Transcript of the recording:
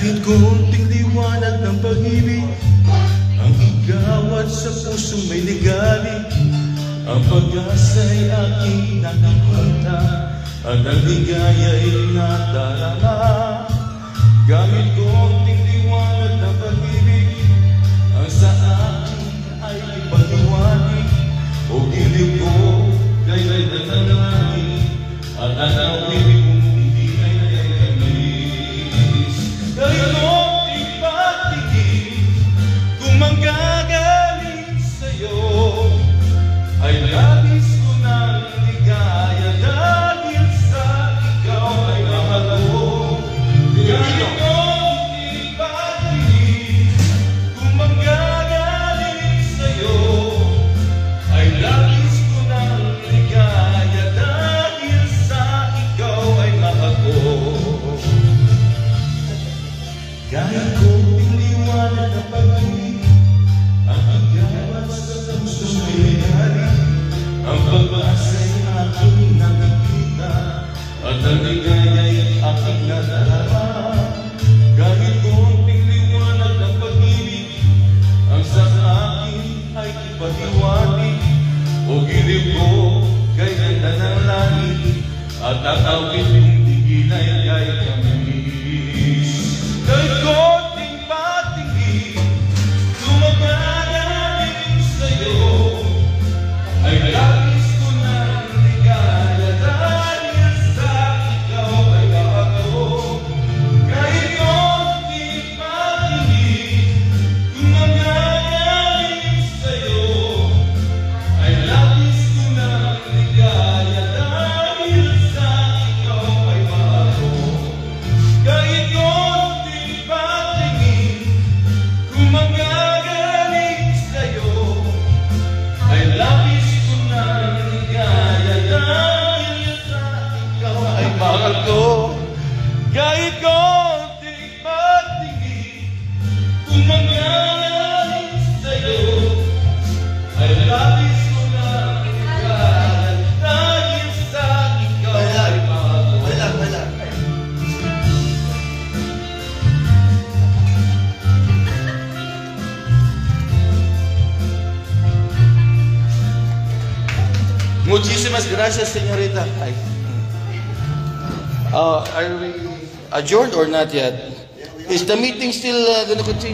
Kahit konting liwanag ng pag-ibig ang igawad sa pusong may ligali, ang pag-asa'y aking nakikita at ang ligaya'y nadarama. Gamit konting liwanag ng pag-ibig ang sa akin ay ipaliwanag, o giliw ko kay nananangin at anawin kong hindi ay kamis. Kahit konting patigil kung manggagaling sa'yo, ay labis ko ng ligaya dahil sa ikaw ay mahal ko. Kahit konting patigil kung manggagaling sa'yo, ay labis ko ng ligaya dahil sa ikaw ay mahal ko. Kahit konting liwanag ng pag-ibig ang igawad sa pusong may ligali, ang pag-asa'y aking nakikita at ang ligaya'y aking nadarama. Kahit konting liwanag ng pag-ibig ang sa akin ay ipatiwanig, o giliw ko kay ganda ng langit at ang awit kong tigilay kay kamis. Kahit konting patigil kung magagaling sa'yo, ay labis ko ng ligaya dahil sa ikaw ay mahal ko. Kahit konting patigil kung magagaling sa'yo, ay labis ko ng ligaya dahil sa ikaw ay mahal ko. Kahit konting patigil kung magagaling sa'yo, ay labis ko ng ligaya dahil sa ikaw ay mahal ko. Kahit konting patigil kung magagaling sa'yo, ay labis ko ng ligaya dahil sa ikaw ay mahal ko. Wala. Muchísimas gracias, señorita. Ay. Are we adjourned or not yet? Is the meeting still going to continue?